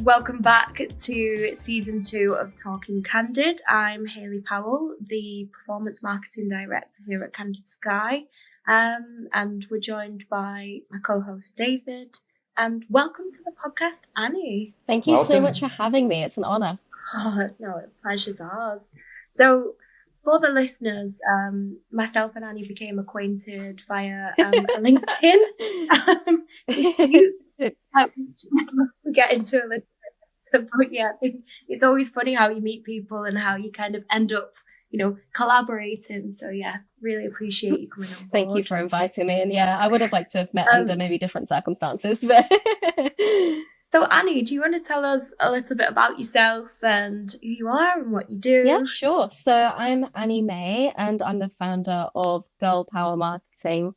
Welcome back to season 2 of Talking Candid. I'm Hayley Powell, the Performance Marketing Director here at Candid Sky, and we're joined by my co-host David. And welcome to the podcast, Annie. Thank you so Welcome. much for having me. It's an honor. Oh, no, the pleasure's ours. So, for the listeners, myself and Annie became acquainted via LinkedIn. We'll get into a little bit. But yeah, I think it's always funny how you meet people and how you kind of end up, collaborating. So yeah, really appreciate you coming on board. Thank you for inviting me. And yeah, I would have liked to have met under maybe different circumstances. But So Annie, do you want to tell us a little bit about yourself and who you are and what you do? Yeah, sure. So I'm Annie May, and I'm the founder of Girl Power Marketing.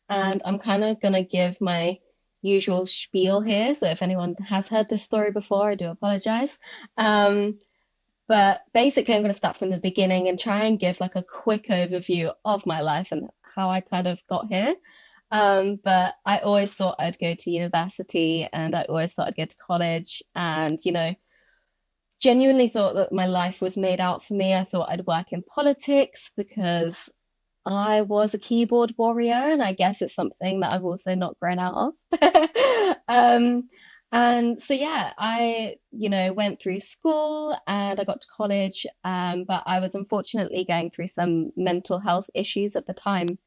And I'm kind of going to give my usual spiel here. So if anyone has heard this story before, I do apologize. But basically, I'm going to start from the beginning and try and give like a quick overview of my life and how I kind of got here. But I always thought I'd go to university and I always thought I'd go to college and, genuinely thought that my life was made out for me. I thought I'd work in politics because I was a keyboard warrior, and I guess it's something that I've also not grown out of. And so, yeah, I, went through school and I got to college, but I was unfortunately going through some mental health issues at the time.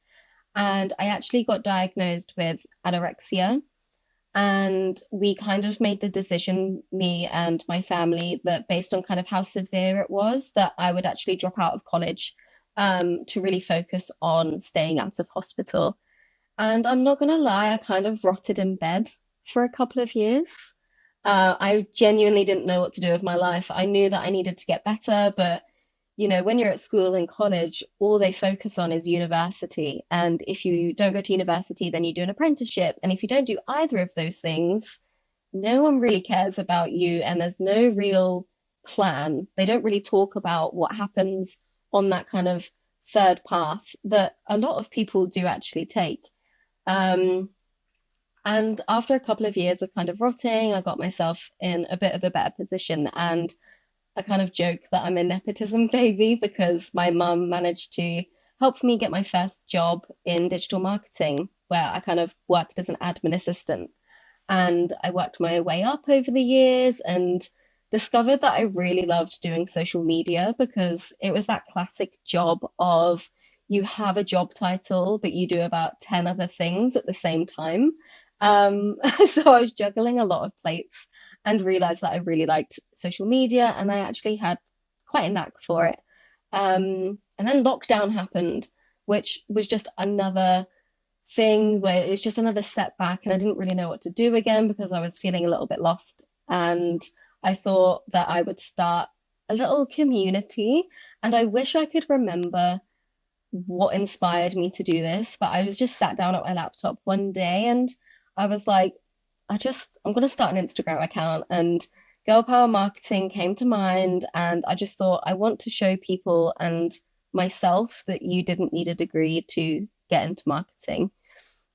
And I actually got diagnosed with anorexia. And we kind of made the decision, me and my family, that based on kind of how severe it was, that I would actually drop out of college to really focus on staying out of hospital. And I'm not going to lie, I kind of rotted in bed for a couple of years. I genuinely didn't know what to do with my life. I knew that I needed to get better, but when you're at school and college, all they focus on is university. And if you don't go to university, then you do an apprenticeship. And if you don't do either of those things, no one really cares about you and there's no real plan. They don't really talk about what happens on that kind of third path that a lot of people do actually take. And after a couple of years of kind of rotting, I got myself in a bit of a better position. And I kind of joke that I'm a nepotism baby because my mum managed to help me get my first job in digital marketing, where I kind of worked as an admin assistant. And I worked my way up over the years and discovered that I really loved doing social media because it was that classic job of you have a job title, but you do about 10 other things at the same time. So I was juggling a lot of plates and realized that I really liked social media and I actually had quite a knack for it. And then lockdown happened, which was just another thing where it's just another setback and I didn't really know what to do again because I was feeling a little bit lost. And I thought that I would start a little community. And I wish I could remember what inspired me to do this, but I was just sat down at my laptop one day and I was like, I'm going to start an Instagram account, and Girl Power Marketing came to mind. And I just thought, I want to show people and myself that you didn't need a degree to get into marketing.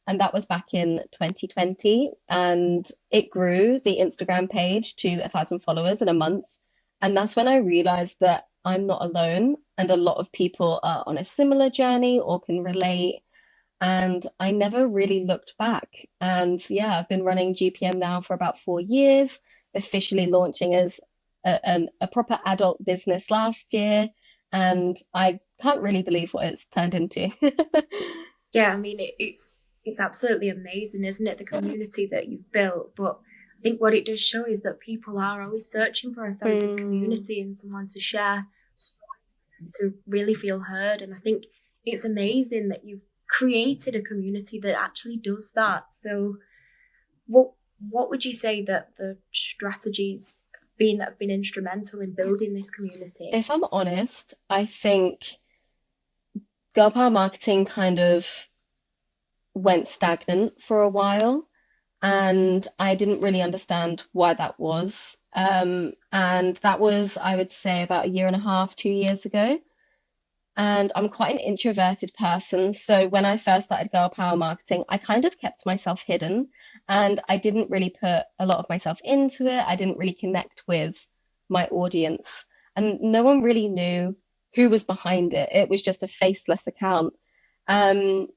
And that was back in 2020. And it grew the Instagram page to 1,000 followers in a month. And that's when I realized that I'm not alone. And a lot of people are on a similar journey or can relate. And I never really looked back. And yeah, I've been running GPM now for about 4 years, officially launching as a proper adult business last year. And I can't really believe what it's turned into. Yeah, I mean, it's absolutely amazing, isn't it? The community that you've built. But I think what it does show is that people are always searching for a sense of community and someone to share stories, to really feel heard. And I think it's amazing that you've created a community that actually does that. So what would you say that the strategies that have been instrumental in building this community? If I'm honest, I think Girl Power Marketing kind of went stagnant for a while and I didn't really understand why that was. And that was, I would say, about a year and a half, 2 years ago. And I'm quite an introverted person. So when I first started Girl Power Marketing, I kind of kept myself hidden and I didn't really put a lot of myself into it. I didn't really connect with my audience. And no one really knew who was behind it. It was just a faceless account. Um,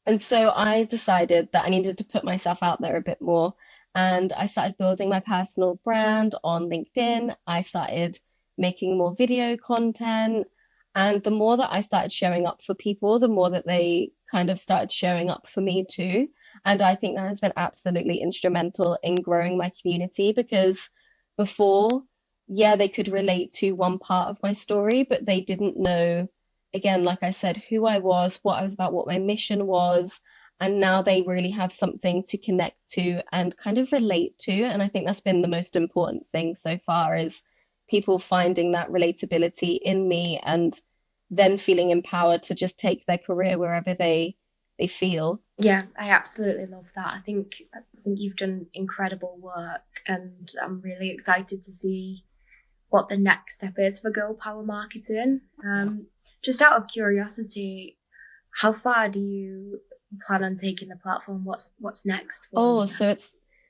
and so I decided that I needed to put myself out there a bit more. And I started building my personal brand on LinkedIn. I started making more video content. And the more that I started showing up for people, the more that they kind of started showing up for me too. And I think that has been absolutely instrumental in growing my community because before, yeah, they could relate to one part of my story, but they didn't know, again, like I said, who I was, what I was about, what my mission was. And now they really have something to connect to and kind of relate to. And I think that's been the most important thing so far is people finding that relatability in me and then feeling empowered to just take their career wherever they feel. Yeah, I absolutely love that. I think you've done incredible work, and I'm really excited to see what the next step is for Girl Power Marketing. Just out of curiosity, how far do you plan on taking the platform? What's next for Oh, you? so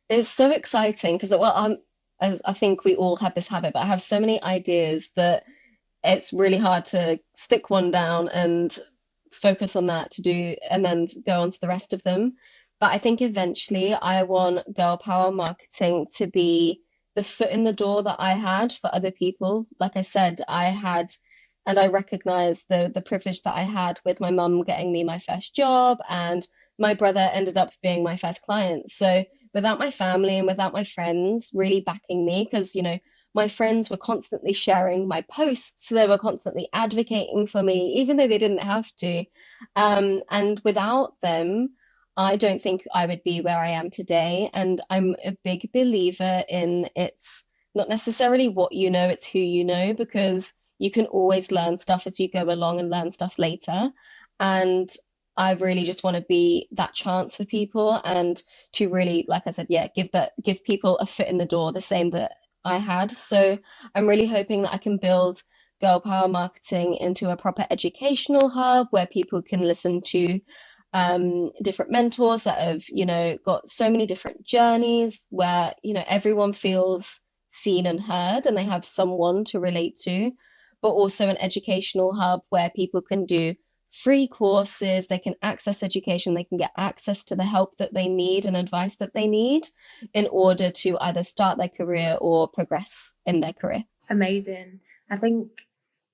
it's so exciting because well, I think we all have this habit, but I have so many ideas that it's really hard to stick one down and focus on that to do and then go on to the rest of them. But I think eventually I want Girl Power Marketing to be the foot in the door that I had for other people. Like I said, I had and I recognize the privilege that I had with my mum getting me my first job and my brother ended up being my first client. So without my family and without my friends really backing me, because my friends were constantly sharing my posts. They were constantly advocating for me, even though they didn't have to. And without them, I don't think I would be where I am today. And I'm a big believer in it's not necessarily what you know, it's who you know, because you can always learn stuff as you go along and learn stuff later. And I really just want to be that chance for people and to really, like I said, yeah, give people a foot in the door, the same that I had. So I'm really hoping that I can build Girl Power Marketing into a proper educational hub where people can listen to different mentors that have, got so many different journeys where, everyone feels seen and heard and they have someone to relate to, but also an educational hub where people can do free courses, they can access education, they can get access to the help that they need and advice that they need in order to either start their career or progress in their career. Amazing. I think,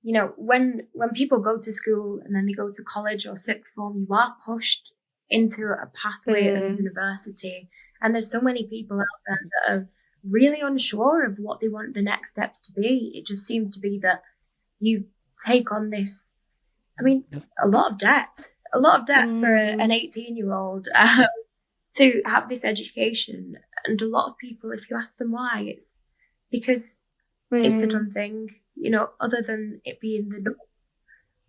when people go to school and then they go to college or sixth form, you are pushed into a pathway of university. And there's so many people out there that are really unsure of what they want the next steps to be. It just seems to be that you take on this, a lot of debt, for an 18-year-old to have this education. And a lot of people, if you ask them why, it's because it's the done thing, other than it being the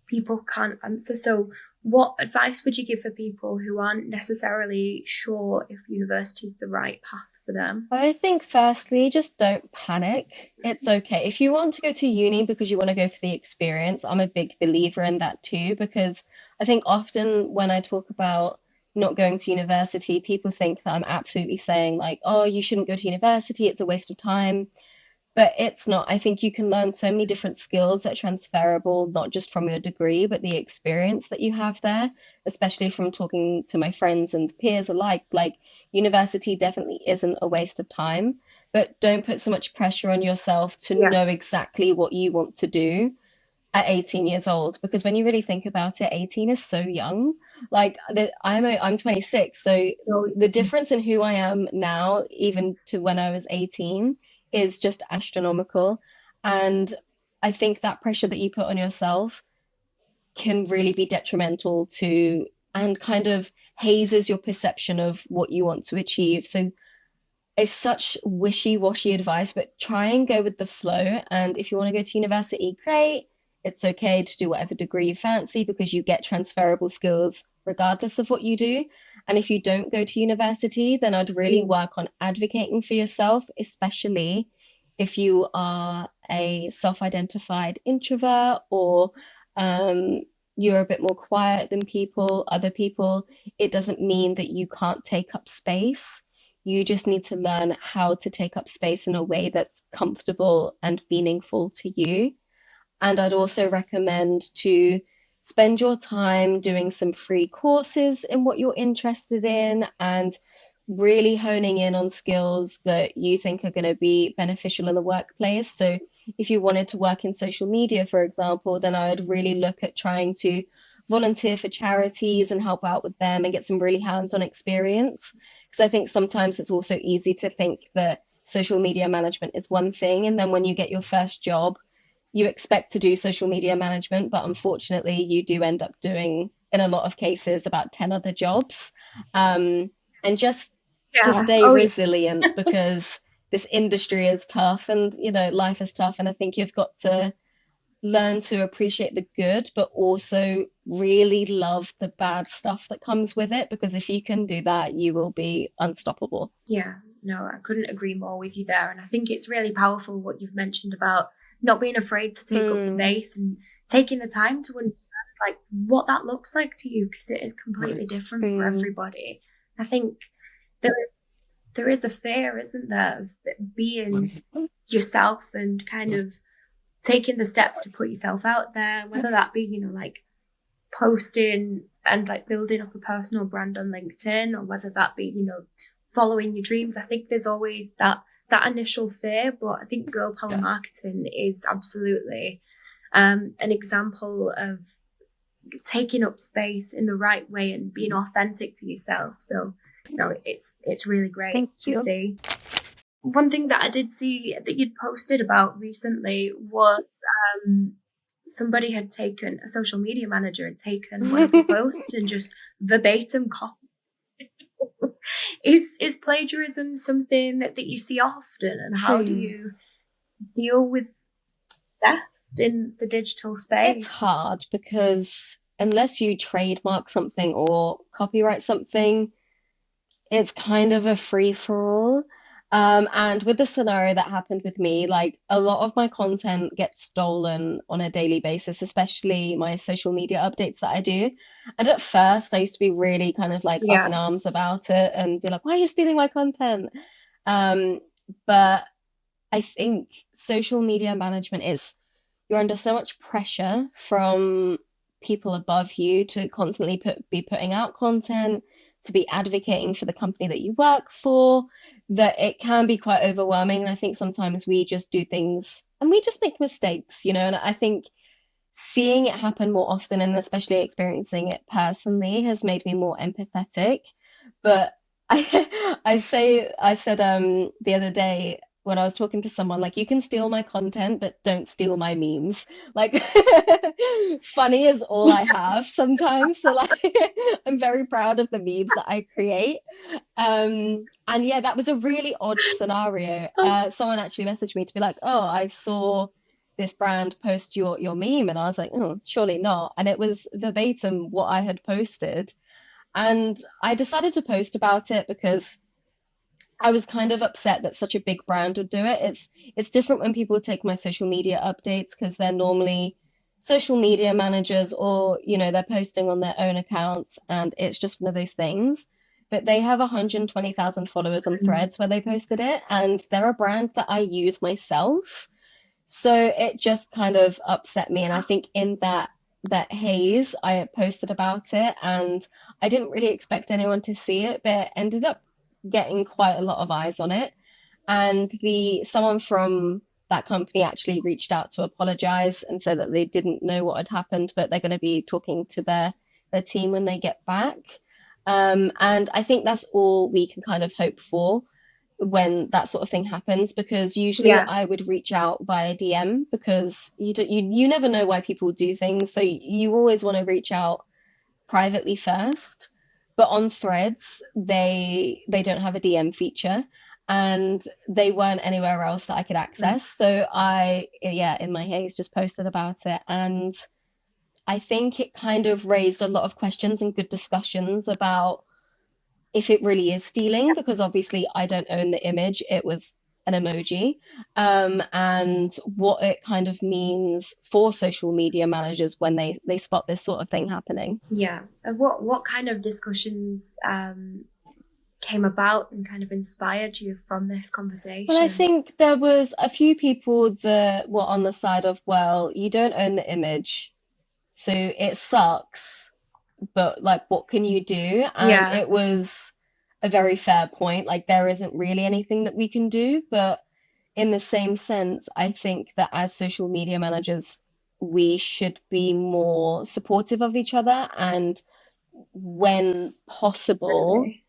people can't answer. So what advice would you give for people who aren't necessarily sure if university is the right path for them? I think firstly, just don't panic. It's okay. If you want to go to uni because you want to go for the experience, I'm a big believer in that too, because I think often when I talk about not going to university, people think that I'm absolutely saying like, oh, you shouldn't go to university, it's a waste of time. But it's not. I think you can learn so many different skills that are transferable, not just from your degree, but the experience that you have there, especially from talking to my friends and peers alike. Like, university definitely isn't a waste of time, but don't put so much pressure on yourself to Yeah. know exactly what you want to do at 18 years old, because when you really think about it, 18 is so young. Like I'm 26, so So the difference in who I am now, even to when I was 18, is just astronomical. And I think that pressure that you put on yourself can really be detrimental to and kind of hazes your perception of what you want to achieve. So it's such wishy-washy advice, but try and go with the flow. And if you want to go to university, great. It's okay to do whatever degree you fancy because you get transferable skills regardless of what you do. And if you don't go to university, then I'd really work on advocating for yourself, especially if you are a self-identified introvert or you're a bit more quiet than other people, it doesn't mean that you can't take up space. You just need to learn how to take up space in a way that's comfortable and meaningful to you. And I'd also recommend to spend your time doing some free courses in what you're interested in and really honing in on skills that you think are going to be beneficial in the workplace. So, if you wanted to work in social media, for example, then I would really look at trying to volunteer for charities and help out with them and get some really hands-on experience. Because I think sometimes it's also easy to think that social media management is one thing, and then when you get your first job, you expect to do social media management, but unfortunately, you do end up doing, in a lot of cases, about 10 other jobs. And just to Yeah. stay Oh, yeah. resilient because this industry is tough and, life is tough. And I think you've got to learn to appreciate the good, but also really love the bad stuff that comes with it. Because if you can do that, you will be unstoppable. Yeah, no, I couldn't agree more with you there. And I think it's really powerful what you've mentioned about not being afraid to take up Mm, space and taking the time to understand like what that looks like to you, because it is completely different for mm, everybody. I think there is there is a fear, isn't there, of being yourself and kind of taking the steps to put yourself out there, whether that be, like posting and like building up a personal brand on LinkedIn, or whether that be, following your dreams. I think there's always that initial fear, but I think girl power marketing is absolutely an example of taking up space in the right way and being authentic to yourself. So, it's really great thank to you. see. One thing that I did see that you'd posted about recently was somebody had taken a social media manager had taken one of your posts and just verbatim copied. Is plagiarism something that you see often, and how do you deal with theft in the digital It's space? hard because unless you trademark something or copyright something, it's kind of a free for all. And with the scenario that happened with me, like a lot of my content gets stolen on a daily basis, especially my social media updates that I do. And at first, I used to be really kind of like up in Yeah, arms about it and be like, why are you stealing my content? Um, but I think social media management is you're under so much pressure from people above you to constantly be putting out content, to be advocating for the company that you work for, that it can be quite overwhelming. And I think sometimes we just do things and we just make mistakes, and I think seeing it happen more often and especially experiencing it personally has made me more empathetic. But I said the other day when I was talking to someone, like, you can steal my content, but don't steal my memes. Like, funny is all I have sometimes. So like I'm very proud of the memes that I create. And yeah, that was a really odd scenario. Someone actually messaged me to be like, "Oh, I saw this brand post your meme," and I was like, "Oh, surely not." And it was verbatim what I had posted. And I decided to post about it because I was kind of upset that such a big brand would do it. It's different when people take my social media updates because they're normally social media managers or, they're posting on their own accounts and it's just one of those things. But they have 120,000 followers on Threads where they posted it, and they're a brand that I use myself. So it just kind of upset me. And I think in that haze, I posted about it and I didn't really expect anyone to see it, but it ended up getting quite a lot of eyes on it. And the someone from that company actually reached out to apologize and said that they didn't know what had happened, but they're going to be talking to their team when they get back. And I think that's all we can kind of hope for when that sort of thing happens, because usually yeah, I would reach out via DM because you never know why people do things, so you always want to reach out privately first. But on Threads, they don't have a DM feature, and they weren't anywhere else that I could right. access. So yeah, in my haze, just posted about it, and I think it kind of raised a lot of questions and good discussions about if it really is stealing, because obviously I don't own the image. It was an emoji, and what it kind of means for social media managers when they spot this sort of thing happening. Yeah. And what kind of discussions came about and kind of inspired you from this Well, I conversation? think there was a few people that were on the side of, well, you don't own the image, so it sucks, but like, what can you do? And Yeah. it was a very fair point. Like, there isn't really anything that we can do, but in the same sense, I think that as social media managers, we should be more supportive of each other and when possible, Really?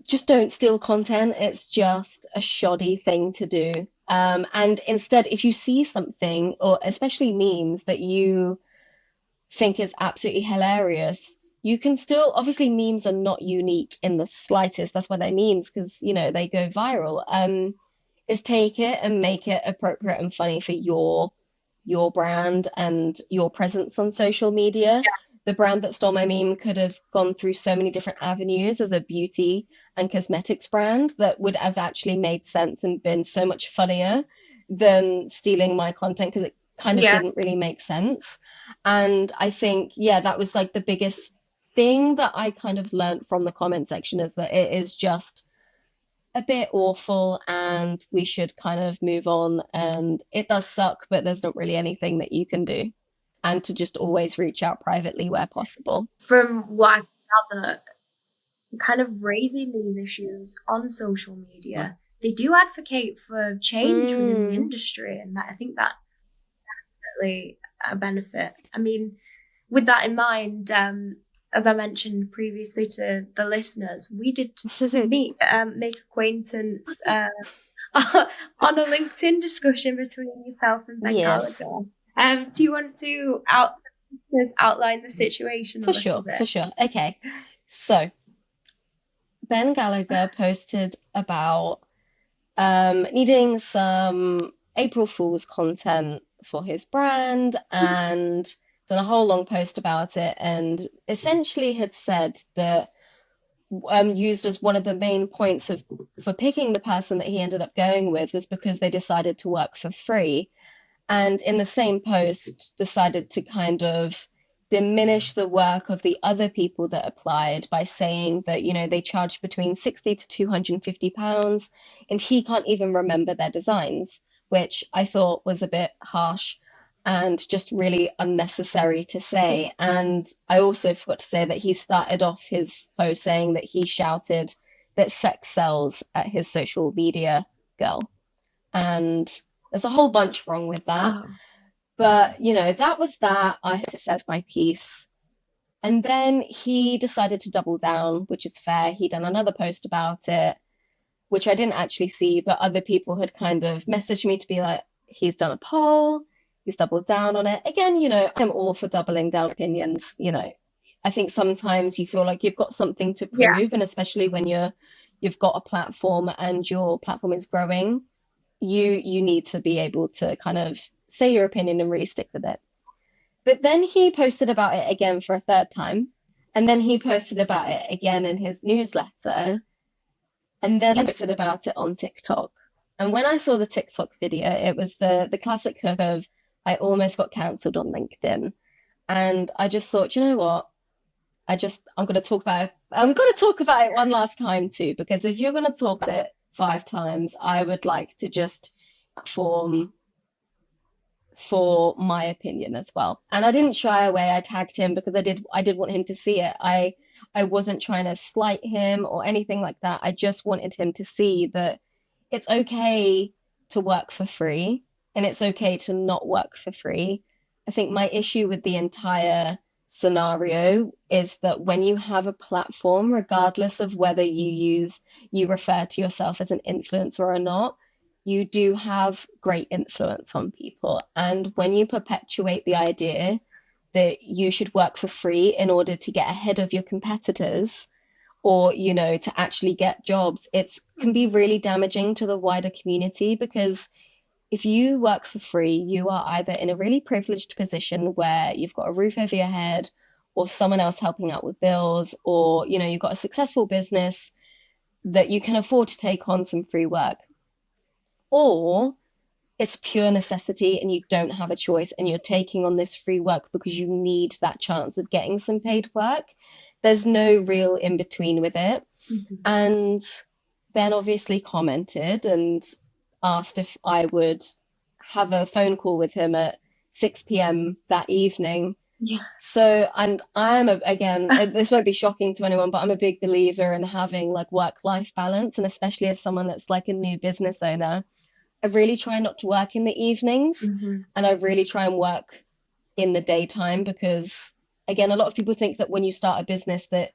just don't steal content. It's just a shoddy thing to do. And instead, if you see something, or especially memes that you think is absolutely hilarious, you can still, obviously, memes are not unique in the slightest. That's why they're memes, because, they go viral. Is take it and make it appropriate and funny for your brand and your presence on social media. The brand that stole my meme could have gone through so many different avenues as a beauty and cosmetics brand that would have actually made sense and been so much funnier than stealing my content because it kind of Yeah. didn't really make sense. And I think, yeah, that was like the biggest thing that I kind of learned from the comment section is that it is just a bit awful and we should kind of move on. And it does suck, but there's not really anything that you can do. And to just always reach out privately where possible. From what I gather, kind of raising these issues on social media, they do advocate for change within the Mm. industry, and that I think that's definitely a benefit. I mean, with that in mind, as I mentioned previously to the listeners, we did make acquaintance on a LinkedIn discussion between yourself and Ben Yes, Gallagher. Do you want to outline the situation a for little sure, bit? for sure. Okay. So Ben Gallagher posted about needing some April Fool's content for his brand and done a whole long post about it and essentially had said that used as one of the main points of for picking the person that he ended up going with was because they decided to work for free and in the same post decided to kind of diminish the work of the other people that applied by saying that they charge between 60 to 250 pounds and he can't even remember their designs, which I thought was a bit harsh and just really unnecessary to say. And I also forgot to say that he started off his post saying that he shouted that sex sells at his social media girl, and there's a whole bunch wrong with that. Oh, But, that was that. I had said my piece. And then he decided to double down, which is fair. He done another post about it, which I didn't actually see, but other people had kind of messaged me to be like, he's done a poll, he's doubled down on it. Again, I'm all for doubling down opinions. I think sometimes you feel like you've got something to yeah. prove, and especially when you've got a platform and your platform is growing, you need to be able to kind of say your opinion and really stick with it. But then he posted about it again for a third time, and then he posted about it again in his newsletter, and then he posted about it on TikTok. And when I saw the TikTok video, it was the classic hook of I almost got cancelled on LinkedIn. And I just thought, you know what? I'm gonna talk about it. I'm gonna talk about it one last time too, because if you're gonna talk about it 5 times, I would like to just form for my opinion as well. And I didn't shy away. I tagged him because I did want him to see it. I wasn't trying to slight him or anything like that. I just wanted him to see that it's okay to work for free and it's okay to not work for free. I think my issue with the entire scenario is that when you have a platform, regardless of whether you refer to yourself as an influencer or not, you do have great influence on people. And when you perpetuate the idea that you should work for free in order to get ahead of your competitors or, to actually get jobs, it can be really damaging to the wider community because if you work for free, you are either in a really privileged position where you've got a roof over your head or someone else helping out with bills, or, you've got a successful business that you can afford to take on some free work. or it's pure necessity and you don't have a choice and you're taking on this free work because you need that chance of getting some paid work. There's no real in between with it. Mhm. And Ben obviously commented and asked if I would have a phone call with him at 6 p.m. that evening. Yeah. So, and I'm again, this won't be shocking to anyone, but I'm a big believer in having like work-life balance, and especially as someone that's like a new business owner, I really try not to work in the evenings, Mhm. and I really try and work in the daytime because, again, a lot of people think that when you start a business that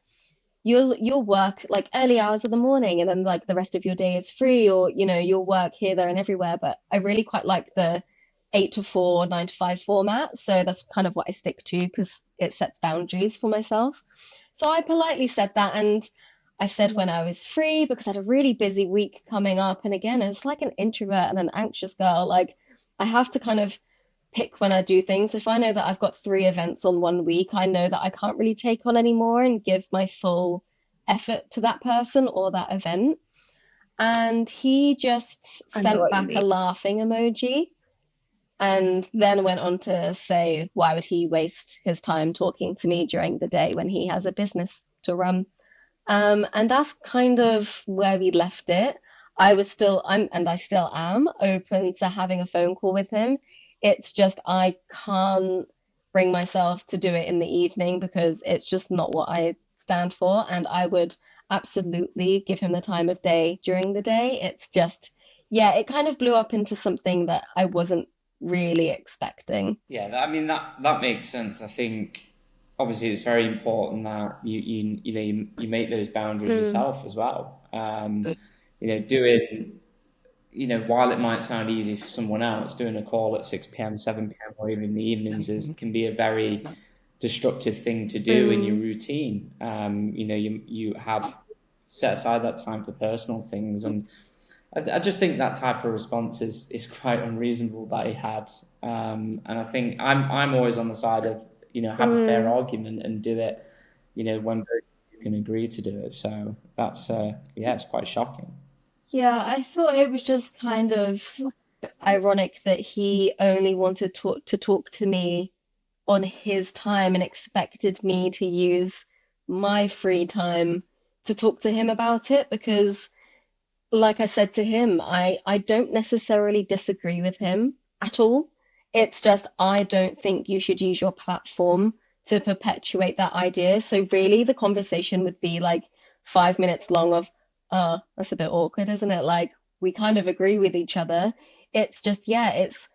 you'll work like early hours of the morning and then like the rest of your day is free, or you'll work here, there, and everywhere. But I really quite like the 8 to 4, 9 to 5 format, so that's kind of what I stick to because it sets boundaries for myself. So I politely said that, and I said when I was free because I had a really busy week coming up. And again, it's like an introvert and an anxious girl. Like I have to kind of pick when I do things. If I know that I've got 3 events on one week, I know that I can't really take on anymore and give my full effort to that person or that event. And he just I know sent what you back a mean. laughing emoji and then went on to say, why would he waste his time talking to me during the day when he has a business to run? And that's kind of where we left it. And I still am open to having a phone call with him. It's just I can't bring myself to do it in the evening because it's just not what I stand for. And I would absolutely give him the time of day during the day. It's just, yeah, it kind of blew up into something that I wasn't really expecting. Yeah, I mean that makes sense. I think obviously it's very important that you make those boundaries Mm, yourself as well. Doing while it might sound easy for someone else, doing a call at 6 p.m., 7 p.m., or even in the evenings is can be a very destructive thing to do in your mm, routine. You have set aside that time for personal things, and I just think that type of response is quite unreasonable that he had. And I think I'm always on the side of have a fair mm. argument and do it, when both of you can agree to do it. So that's yeah, it's quite shocking. Yeah, I thought it was just kind of ironic that he only wanted to talk to me on his time and expected me to use my free time to talk to him about it because like I said to him, I don't necessarily disagree with him at all. It's just I don't think you should use your platform to perpetuate that idea. So really the conversation would be like 5 minutes long of, that's a bit awkward, isn't it? Like we kind of agree with each other. It's just, yeah, it's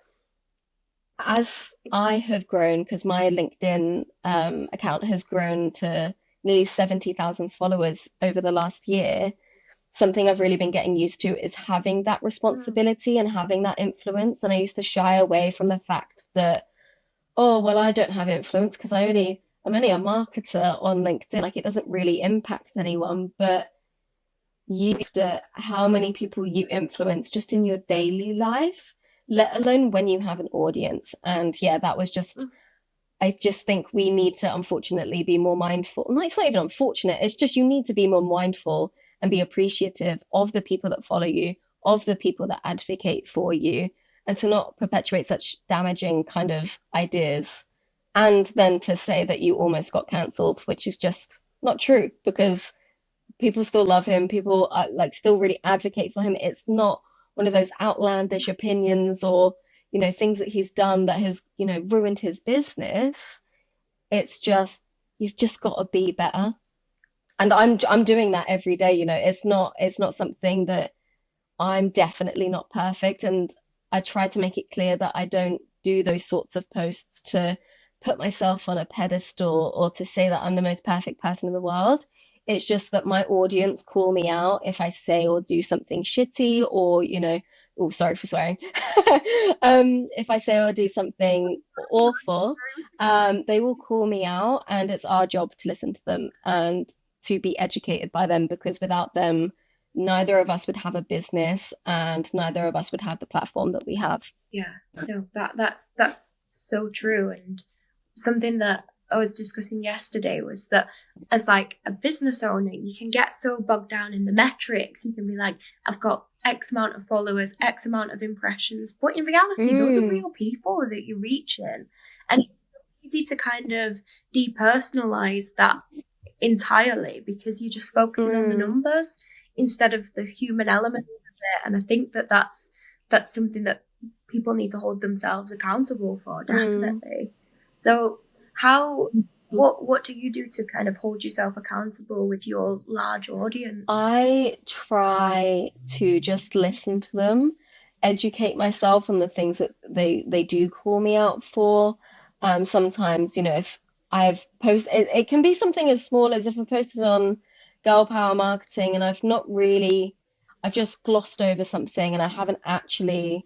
as I have grown, because my LinkedIn account has grown to nearly 70,000 followers over the last year, something I've really been getting used to is having that responsibility and having that influence. And I used to shy away from the fact that, oh, well, I don't have influence because I'm only a marketer on LinkedIn. Like it doesn't really impact anyone, but used to how many people you influence just in your daily life, let alone when you have an audience. And yeah, that was just I just think we need to unfortunately be more mindful. No, it's not even unfortunate. It's just you need to be more mindful and be appreciative of the people that follow you, of the people that advocate for you, and to not perpetuate such damaging kind of ideas. And then to say that you almost got cancelled, which is just not true because people still love him. People like still really advocate for him. It's not one of those outlandish opinions or things that he's done that has ruined his business. It's just you've just got to be better. And I'm doing that every day. It's not something that I'm definitely not perfect. And I try to make it clear that I don't do those sorts of posts to put myself on a pedestal or to say that I'm the most perfect person in the world. It's just that my audience call me out if I say or do something shitty or, oh, sorry for swearing. If I say or do something awful, they will call me out, and it's our job to listen to them and to be educated by them because without them, neither of us would have a business and neither of us would have the platform that we have. Yeah, no, that's so true, and something that I was discussing yesterday was that as like a business owner, you can get so bogged down in the metrics. You can be like, I've got X amount of followers, X amount of impressions. But in reality, those are real people that you're reaching. And it's so easy to kind of depersonalize that entirely because you're just focusing on the numbers instead of the human elements of it. And I think that that's something that people need to hold themselves accountable for, definitely. So what do you do to kind of hold yourself accountable with your large audience? I try to just listen to them, educate myself on the things that they do call me out for. Sometimes, if I've posted, it can be something as small as if I posted on Girl Power Marketing and I've just glossed over something and I haven't actually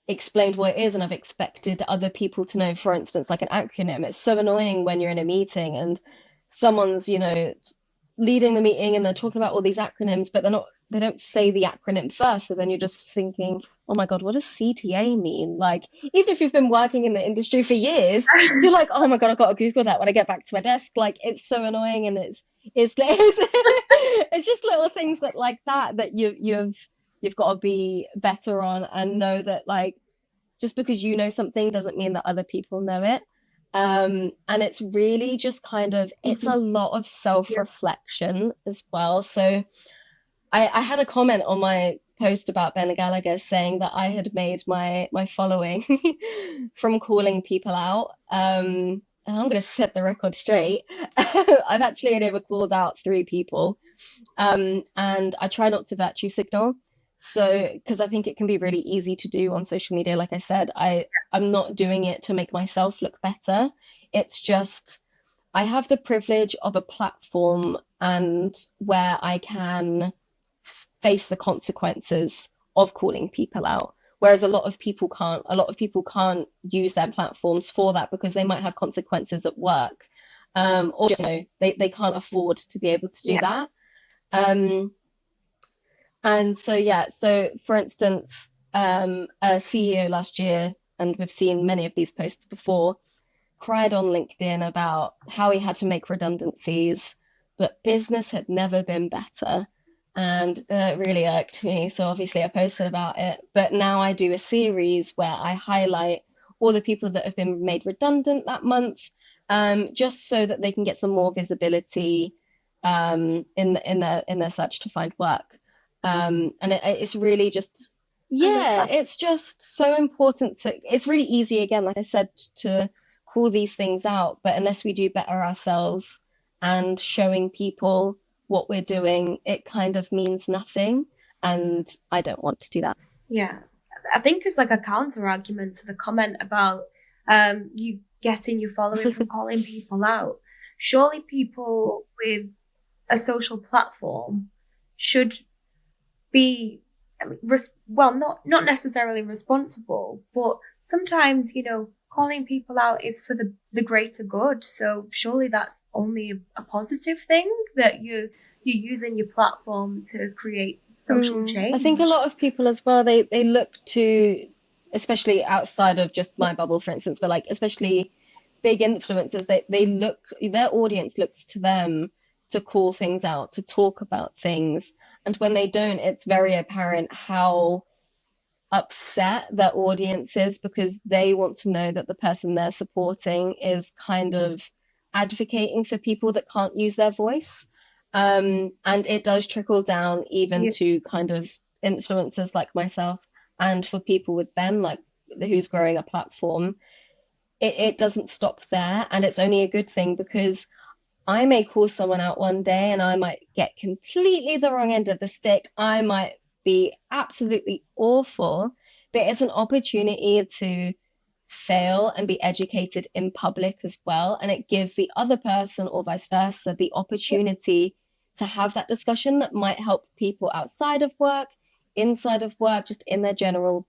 explained what it is and I've expected other people to know, for instance, like an acronym. It's so annoying when you're in a meeting and someone's, leading the meeting and they're talking about all these acronyms, but they don't say the acronym first. So then you're just thinking, oh my God, what does CTA mean? Like, even if you've been working in the industry for years, you're like, oh my God, I've got to Google that when I get back to my desk. Like, it's so annoying and it's it's just little things like that you've got to be better on and know that like just because you know something doesn't mean that other people know it. And it's really just it's a lot of self-reflection as well. So I had a comment on my post about Ben Gallagher saying that I had made my following from calling people out. And I'm going to set the record straight. I've actually only ever called out 3 people. And I try not to virtue signal. So, because I think it can be really easy to do on social media. Like I said, I'm not doing it to make myself look better. It's just, I have the privilege of a platform and where I can face the consequences of calling people out. Whereas a lot of people can't. A lot of people can't use their platforms for that because they might have consequences at work. Or they can't afford to be able to do that. And so for instance, a CEO last year, and we've seen many of these posts before, cried on LinkedIn about how he had to make redundancies, but business had never been better. And it really irked me. So obviously I posted about it. But now I do a series where I highlight all the people that have been made redundant that month, just so that they can get some more visibility in their search to find work. And it's really just, it's just so important it's really easy, again, like I said, to call these things out, but unless we do better ourselves and showing people what we're doing, it kind of means nothing. And I don't want to do that. Yeah. I think it's like a counter argument to the comment about you getting your following from calling people out. Surely people with a social platform should be, not necessarily responsible, but sometimes, calling people out is for the greater good. So surely that's only a positive thing that you're using your platform to create social change. I think a lot of people as well, they look to, especially outside of just my bubble, for instance, but like especially big influencers, their audience looks to them to call things out, to talk about things. And when they don't, it's very apparent how upset their audience is because they want to know that the person they're supporting is kind of advocating for people that can't use their voice. And it does trickle down even to kind of influencers like myself, and for people with Ben, like who's growing a platform. It doesn't stop there, and it's only a good thing because I may call someone out one day and I might get completely the wrong end of the stick. I might be absolutely awful, but it's an opportunity to fail and be educated in public as well. And it gives the other person, or vice versa, the opportunity to have that discussion that might help people outside of work, inside of work, just in their general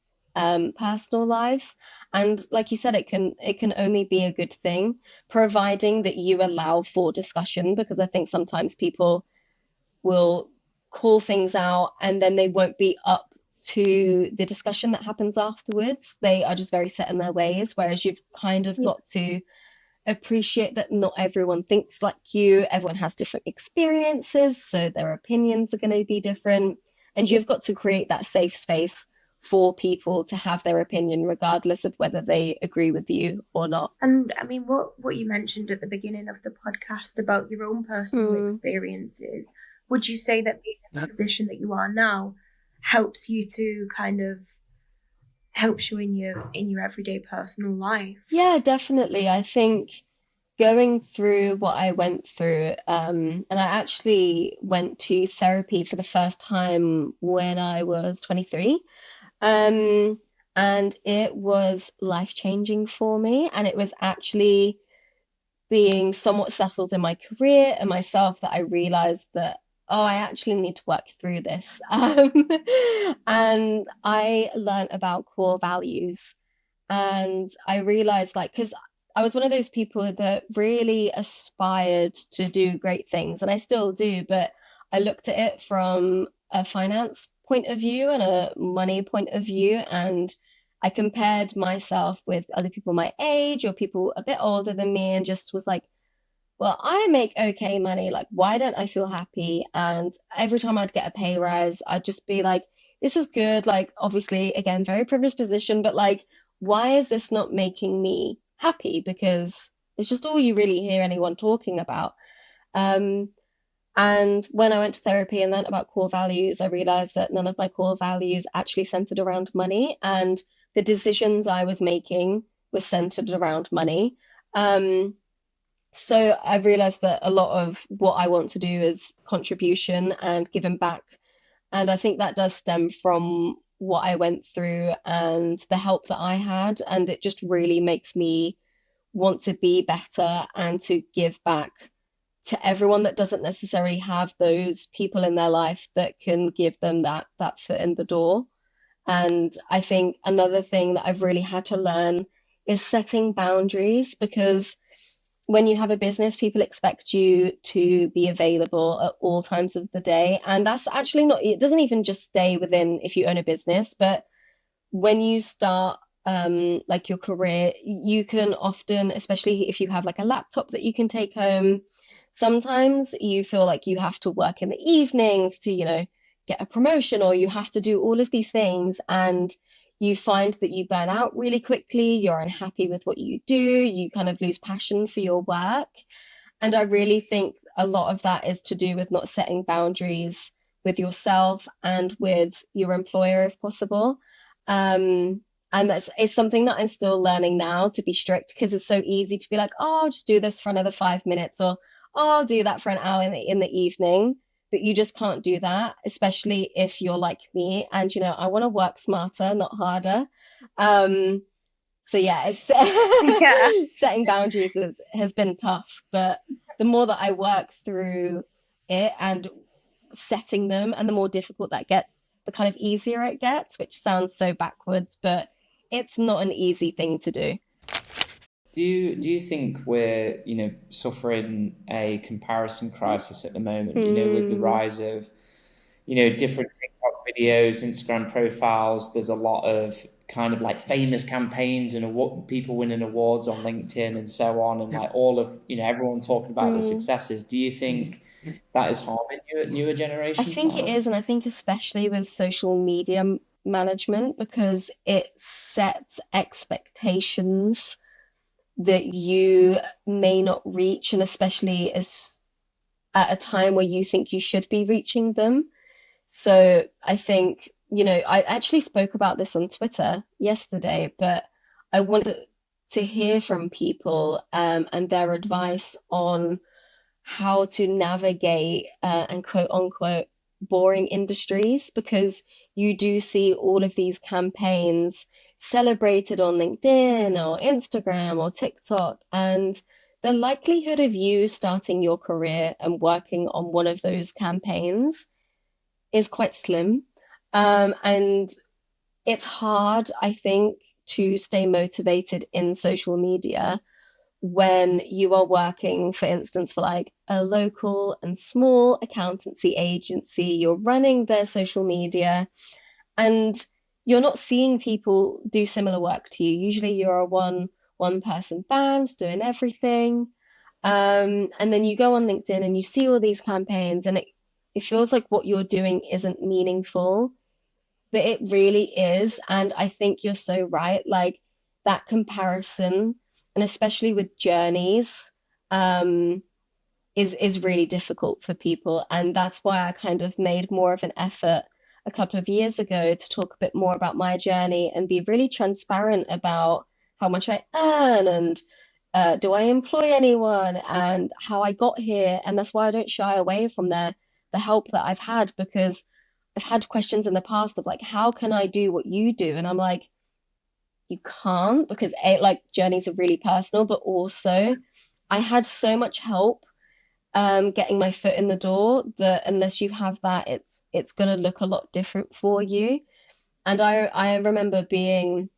personal lives. And like you said, it can only be a good thing, providing that you allow for discussion, because I think sometimes people will call things out and then they won't be up to the discussion that happens afterwards. They are just very set in their ways, whereas you've kind of got to appreciate that not everyone thinks like you. Everyone has different experiences, so their opinions are going to be different. And you've got to create that safe space for people to have their opinion, regardless of whether they agree with you or not. And I mean, what you mentioned at the beginning of the podcast about your own personal experiences, would you say that being in the position that you are now helps you to kind of helps you in your everyday personal life? Yeah, definitely. I think going through what I went through, and I actually went to therapy for the first time when I was 23. Um, and it was life-changing for me. And it was actually being somewhat settled in my career and myself that I realized that, oh, I actually need to work through this. And I learned about core values. And I realized, like, because I was one of those people that really aspired to do great things, and I still do, but I looked at it from a finance point of view and a money point of view, and I compared myself with other people my age or people a bit older than me and just was like, well, I make okay money. Like, why don't I feel happy? And every time I'd get a pay rise, I'd just be like, this is good. Like, obviously, again, very privileged position, but like, why is this not making me happy? Because it's just all you really hear anyone talking about. Um, and when I went to therapy and learned about core values, I realized that none of my core values actually centered around money, and the decisions I was making were centered around money. Um, so I've realized that a lot of what I want to do is contribution and giving back. And I think that does stem from what I went through and the help that I had. And it just really makes me want to be better and to give back to everyone that doesn't necessarily have those people in their life that can give them that foot in the door. And I think another thing that I've really had to learn is setting boundaries, because when you have a business, people expect you to be available at all times of the day. And that's actually not, it doesn't even just stay within if you own a business, but when you start like your career, you can often, especially if you have like a laptop that you can take home, sometimes you feel like you have to work in the evenings to, get a promotion, or you have to do all of these things. And you find that you burn out really quickly, you're unhappy with what you do, you kind of lose passion for your work. And I really think a lot of that is to do with not setting boundaries with yourself and with your employer if possible. And it's something that I'm still learning now, to be strict, because it's so easy to be like, oh, I'll just do this for another 5 minutes, or oh, I'll do that for an hour in the evening. But you just can't do that, especially if you're like me and, I want to work smarter, not harder. So yeah, it's Yeah. setting boundaries has been tough, but the more that I work through it and setting them, and the more difficult that gets, the kind of easier it gets, which sounds so backwards, but it's not an easy thing to do. Do you think we're suffering a comparison crisis at the moment? With the rise of different TikTok videos, Instagram profiles. There's a lot of kind of like famous campaigns and people winning awards on LinkedIn and so on, and like all of everyone talking about the successes. Do you think that is harming newer I generations think it now? is, and I think especially with social media management, because it sets expectations that you may not reach, and especially as at a time where you think you should be reaching them. So I think, I actually spoke about this on Twitter yesterday, but I wanted to hear from people and their advice on how to navigate and quote unquote boring industries, because you do see all of these campaigns celebrated on LinkedIn or Instagram or TikTok, and the likelihood of you starting your career and working on one of those campaigns is quite slim. And it's hard, I think, to stay motivated in social media when you are working, for instance, for like a local and small accountancy agency. You're running their social media and you're not seeing people do similar work to you. Usually you're a one person band doing everything. And then you go on LinkedIn and you see all these campaigns, and it feels like what you're doing isn't meaningful, but it really is. And I think you're so right. Like that comparison, and especially with journeys, um, is really difficult for people. And that's why I kind of made more of an effort a couple of years ago to talk a bit more about my journey and be really transparent about how much I earn and do I employ anyone and how I got here. And that's why I don't shy away from the help that I've had, because I've had questions in the past of like, how can I do what you do? And I'm like, you can't, because like journeys are really personal, but also I had so much help getting my foot in the door that unless you have that, it's gonna look a lot different for you. And I remember being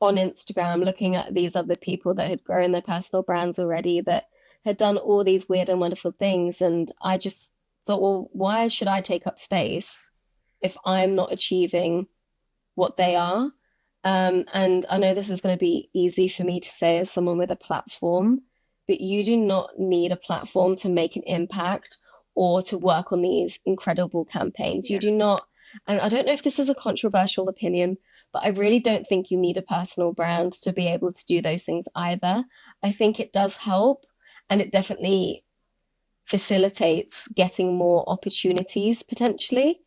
on Instagram looking at these other people that had grown their personal brands already, that had done all these weird and wonderful things. And I just thought, well, why should I take up space if I'm not achieving what they are? And I know this is going to be easy for me to say as someone with a platform, but you do not need a platform to make an impact or to work on these incredible campaigns. You Yeah. do not, and I don't know if this is a controversial opinion, but I really don't think you need a personal brand to be able to do those things either. I think it does help, and it definitely facilitates getting more opportunities potentially,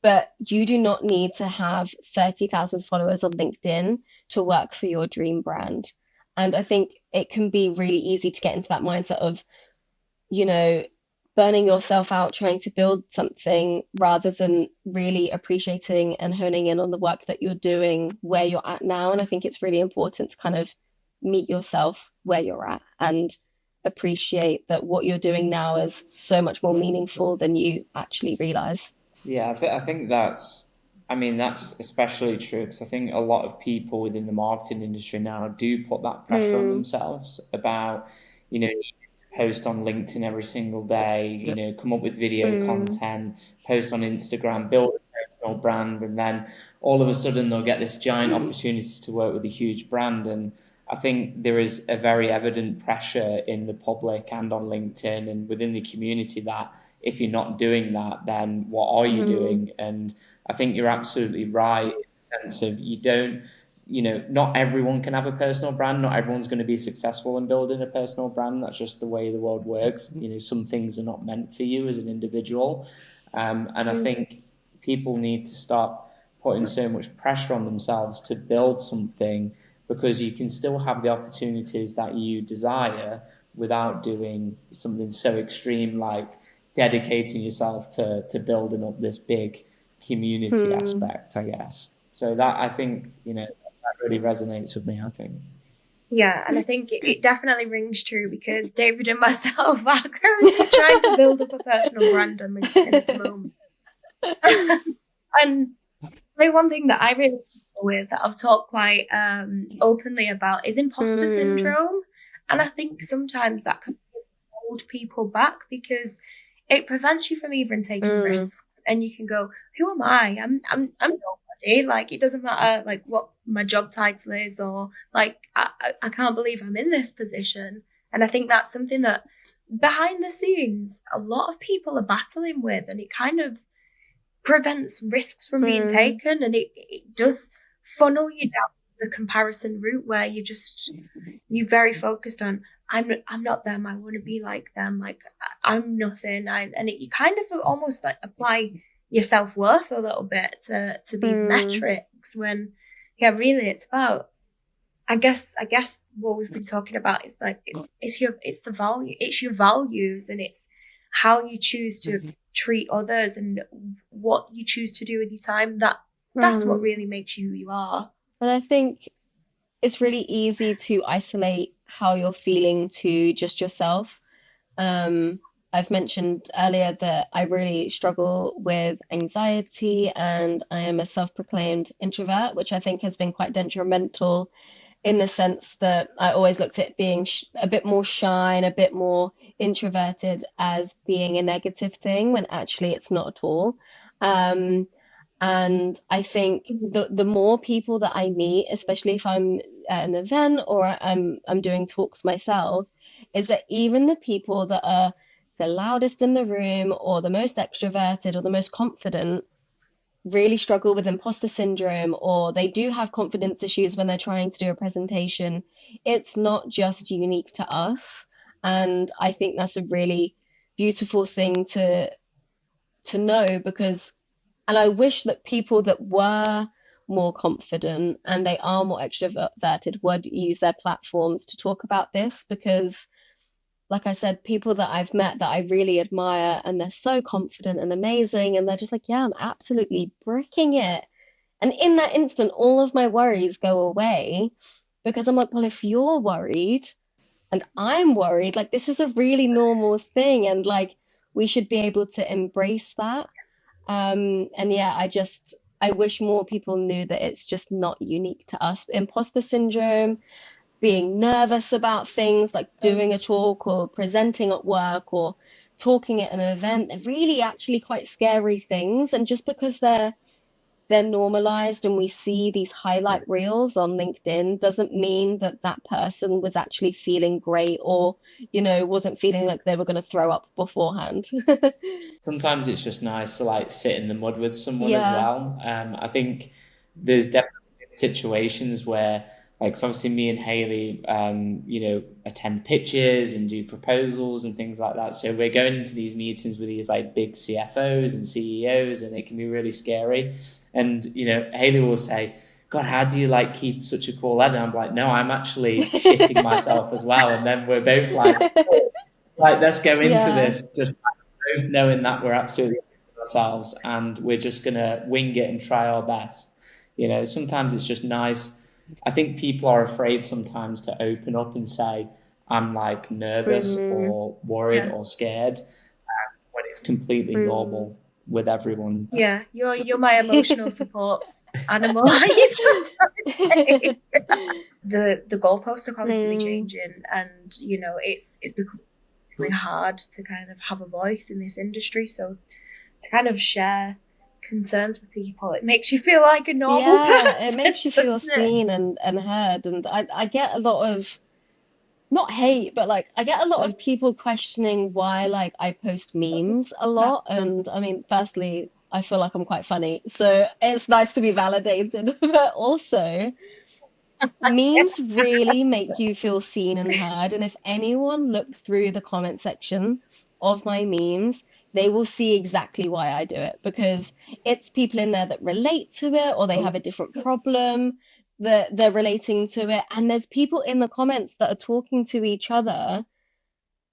but you do not need to have 30,000 followers on LinkedIn to work for your dream brand. And I think it can be really easy to get into that mindset of, you know, burning yourself out trying to build something rather than really appreciating and honing in on the work that you're doing where you're at now. And I think it's really important to kind of meet yourself where you're at and appreciate that what you're doing now is so much more meaningful than you actually realize. Yeah, I think that's, I mean, that's especially true because I think a lot of people within the marketing industry now do put that pressure on Mm, themselves about, needing to post on LinkedIn every single day, come up with video mm, content, post on Instagram, build a personal brand, and then all of a sudden they'll get this giant opportunity to work with a huge brand. And I think there is a very evident pressure in the public and on LinkedIn and within the community that if you're not doing that, then what are you mm, doing? And I think you're absolutely right in the sense of you don't, not everyone can have a personal brand. Not everyone's going to be successful in building a personal brand. That's just the way the world works. Some things are not meant for you as an individual. And I mm, think people need to stop putting so much pressure on themselves to build something because you can still have the opportunities that you desire without doing something so extreme like dedicating yourself to building up this big community mm. aspect, I guess. So that I think, that really resonates with me, I think. Yeah, and I think it definitely rings true because David and myself are currently trying to build up a personal brand on LinkedIn at the moment. And so one thing that I really struggle with that I've talked quite openly about is imposter Mm, syndrome. And I think sometimes that can hold people back because it prevents you from even taking mm, risks. And you can go, who am I? I'm nobody. Like it doesn't matter like what my job title is or like I can't believe I'm in this position. And I think that's something that behind the scenes a lot of people are battling with, and it kind of prevents risks from being mm, taken, and it does funnel you down the comparison route where you're very focused on I'm not them, I want to be like them, like I'm nothing. You kind of almost like apply your self-worth a little bit to these mm, metrics when yeah really it's about I guess what we've been talking about is like it's the value, it's your values, and it's how you choose to treat others and what you choose to do with your time. That's what mm. really makes you who you are. And I think it's really easy to isolate how you're feeling to just yourself. Um, I've mentioned earlier that I really struggle with anxiety and I am a self-proclaimed introvert, which I think has been quite detrimental in the sense that I always looked at being a bit more shy and a bit more introverted as being a negative thing when actually it's not at all. Um, and I think the more people that I meet, especially if I'm at an event or I'm doing talks myself, is that even the people that are the loudest in the room or the most extroverted or the most confident really struggle with imposter syndrome, or they do have confidence issues when they're trying to do a presentation. It's not just unique to us. And I think that's a really beautiful thing to know, because and I wish that people that were more confident and they are more extroverted would use their platforms to talk about this, because like I said, people that I've met that I really admire and they're so confident and amazing and they're just like, yeah, I'm absolutely bricking it. And in that instant, all of my worries go away, because I'm like, well, if you're worried and I'm worried, like this is a really normal thing, and like we should be able to embrace that. And yeah, I wish more people knew that it's just not unique to us. Imposter syndrome, being nervous about things like doing a talk or presenting at work or talking at an event, they're really actually quite scary things. And just because they're normalized and we see these highlight reels on LinkedIn doesn't mean that that person was actually feeling great or, wasn't feeling like they were going to throw up beforehand. Sometimes it's just nice to like sit in the mud with someone as Yeah. well. I think there's definitely situations where, like, so obviously me and Haley, attend pitches and do proposals and things like that. So we're going into these meetings with these like big CFOs and CEOs, and it can be really scary. And Haley will say, "God, how do you like keep such a cool head?" And I'm like, "No, I'm actually shitting myself as well." And then we're both like, let's go into Yeah. this just both knowing that we're absolutely ourselves and we're just gonna wing it and try our best. Sometimes it's just nice. I think people are afraid sometimes to open up and say, I'm like nervous Mm, or worried Yeah. or scared, when it's completely mm. normal with everyone. Yeah, you're my emotional support animal. I used to say. The goalposts are constantly Mm. changing, and it's become really hard to kind of have a voice in this industry. So to kind of share concerns with people, it makes you feel like a normal Yeah, it person, makes you feel doesn't it? seen and heard. And I get a lot of, not hate, but like I get a lot of people questioning why like I post memes a lot. And I mean, firstly, I feel like I'm quite funny, so it's nice to be validated. But also, memes really make you feel seen and heard. And if anyone looked through the comment section of my memes, they will see exactly why I do it, because it's people in there that relate to it or they have a different problem that they're relating to it. And there's people in the comments that are talking to each other,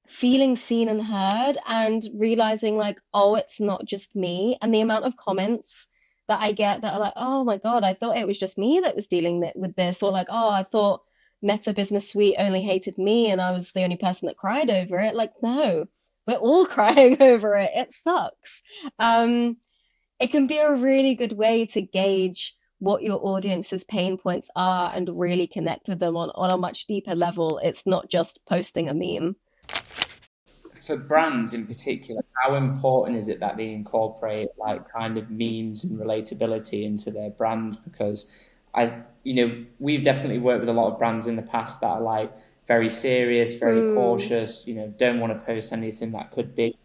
feeling seen and heard, and realizing like, oh, it's not just me. And the amount of comments that I get that are like, oh my God, I thought it was just me that was dealing with this, or like, oh, I thought Meta Business Suite only hated me and I was the only person that cried over it. Like, no, we're all crying over it. It sucks. Um, it can be a really good way to gauge what your audience's pain points are and really connect with them on a much deeper level. It's not just posting a meme. For brands in particular, how important is it that they incorporate like kind of memes and relatability into their brand? Because we've definitely worked with a lot of brands in the past that are like very serious, very Mm. cautious, don't want to post anything that could be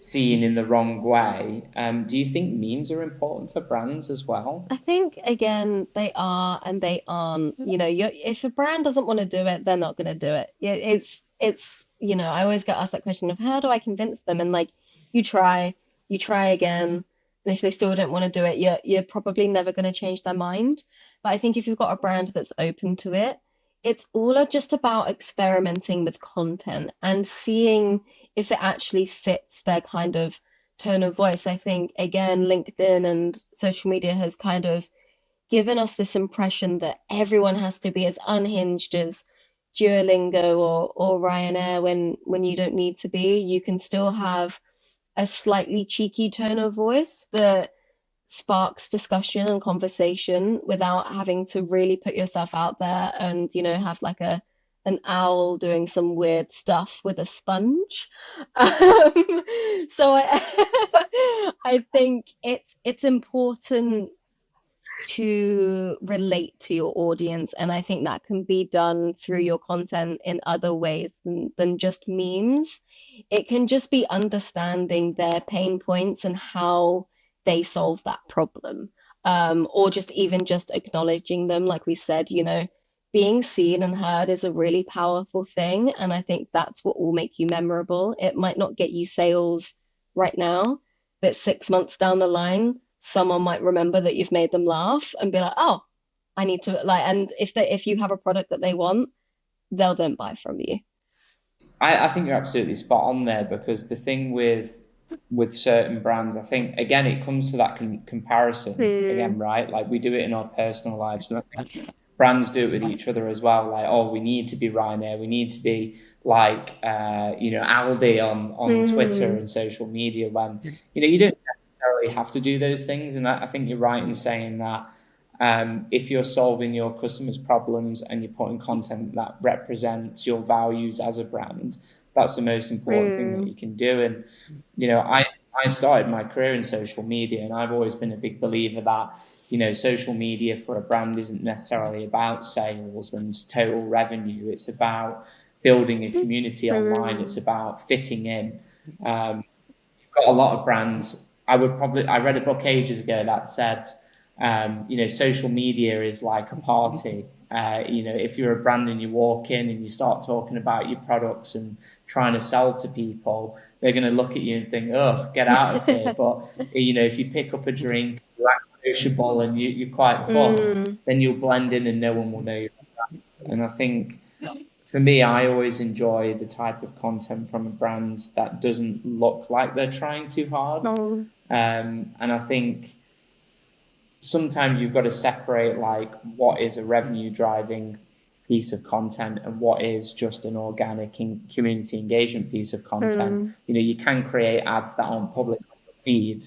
seen in the wrong way. Do you think memes are important for brands as well? I think again they are and they aren't. If a brand doesn't want to do it, they're not going to do it. It's. I always get asked that question of how do I convince them, and like you try, you try again, and if they still don't want to do it, you're probably never going to change their mind. But I think if you've got a brand that's open to it, it's all just about experimenting with content and seeing if it actually fits their kind of tone of voice. I think, again, LinkedIn and social media has kind of given us this impression that everyone has to be as unhinged as Duolingo or Ryanair when you don't need to be. You can still have a slightly cheeky tone of voice that sparks discussion and conversation without having to really put yourself out there and have like an owl doing some weird stuff with a sponge. So I I think it's important to relate to your audience. And I think that can be done through your content in other ways than just memes. It can just be understanding their pain points and how they solve that problem. Or just even just acknowledging them, like we said, being seen and heard is a really powerful thing. And I think that's what will make you memorable. It might not get you sales right now, but 6 months down the line, someone might remember that you've made them laugh and be like, oh, I need to like, and if you have a product that they want, they'll then buy from you. I think you're absolutely spot on there, because the thing with certain brands, I think again it comes to that comparison again, right? Like we do it in our personal lives, and I think brands do it with each other as well. Like, oh, we need to be Ryanair, we need to be like Aldi on Twitter and social media, when you don't necessarily have to do those things. And I think you're right in saying that if you're solving your customers' problems and you're putting content that represents your values as a brand, that's the most important thing that you can do. And I started my career in social media, and I've always been a big believer that social media for a brand isn't necessarily about sales and total revenue. It's about building a community online. It's about fitting in. Got a lot of brands. I read a book ages ago that said, social media is like a party. If you're a brand and you walk in and you start talking about your products and trying to sell to people, they're going to look at you and think, "Oh, get out of here." But if you pick up a drink, you act sociable, and you're quite fun, then you'll blend in and no one will know you. And I think for me, I always enjoy the type of content from a brand that doesn't look like they're trying too hard. And I think sometimes you've got to separate like what is a revenue driving piece of content and what is just an organic community engagement piece of content. You can create ads that aren't public on your feed,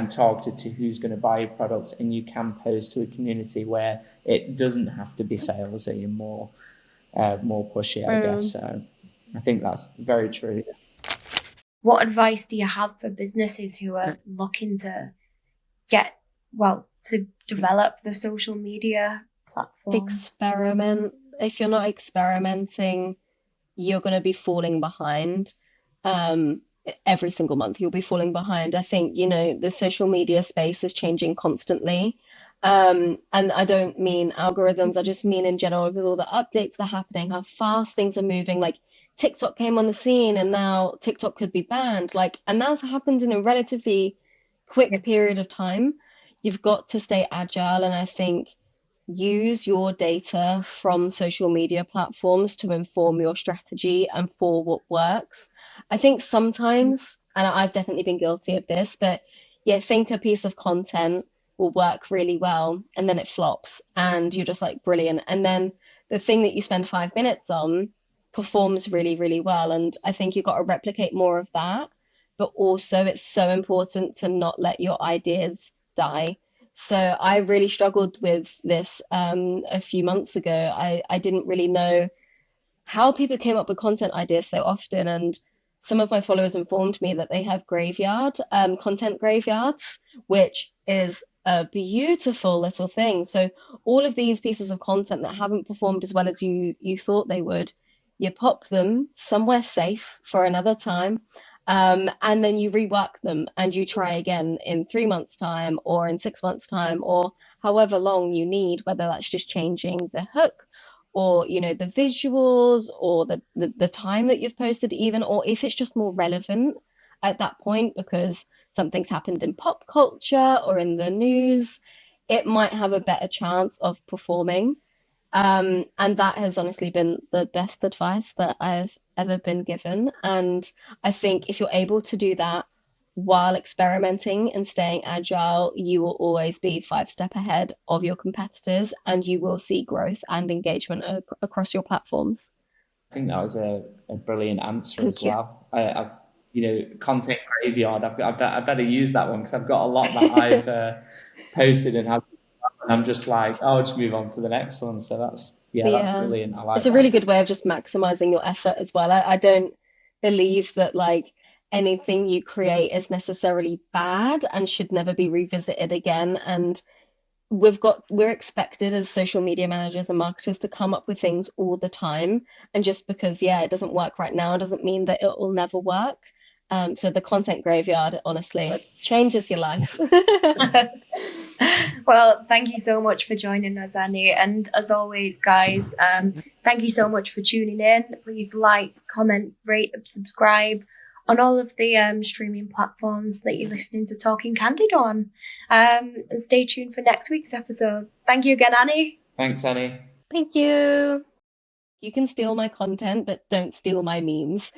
targeted to who's going to buy your products, and you can post to a community where it doesn't have to be salesy and more pushy, I guess. So I think that's very true. What advice do you have for businesses who are looking to to develop the social media platform? Experiment. If you're not experimenting, you're going to be falling behind. Every single month you'll be falling behind. I think, the social media space is changing constantly. And I don't mean algorithms, I just mean in general, with all the updates that are happening, how fast things are moving. Like TikTok came on the scene and now TikTok could be banned. And that's happened in a relatively quick period of time. You've got to stay agile, and I think use your data from social media platforms to inform your strategy and for what works. I think sometimes, and I've definitely been guilty of this, but yeah, think a piece of content will work really well and then it flops and you're just like brilliant. And then the thing that you spend 5 minutes on performs really, really well. And I think you've got to replicate more of that. But also, it's so important to not let your ideas die. So I really struggled with this a few months ago. I didn't really know how people came up with content ideas so often. And some of my followers informed me that they have content graveyards, which is a beautiful little thing. So all of these pieces of content that haven't performed as well as you thought they would, you pop them somewhere safe for another time. And then you rework them and you try again in 3 months' time or in 6 months' time or however long you need, whether that's just changing the hook or the visuals or the time that you've posted even, or if it's just more relevant at that point because something's happened in pop culture or in the news, it might have a better chance of performing. And that has honestly been the best advice that I've ever been given. And I think if you're able to do that while experimenting and staying agile, you will always be 5 steps ahead of your competitors and you will see growth and engagement across your platforms. I think that was a brilliant answer Thank as you. well. Content graveyard. I better use that one because I've got a lot that I've posted and I'm just like, oh, I'll just move on to the next one. So that's brilliant. I like It's a that. really good way of just maximizing your effort as well. I don't believe that anything you create is necessarily bad and should never be revisited again. And we're expected as social media managers and marketers to come up with things all the time. And just because, it doesn't work right now doesn't mean that it will never work. So the content graveyard, honestly, changes your life. Well, thank you so much for joining us, Annie. And as always, guys, thank you so much for tuning in. Please like, comment, rate, and subscribe on all of the streaming platforms that you're listening to Talking Candid on. And stay tuned for next week's episode. Thank you again, Annie. Thanks, Annie. Thank you. You can steal my content, but don't steal my memes.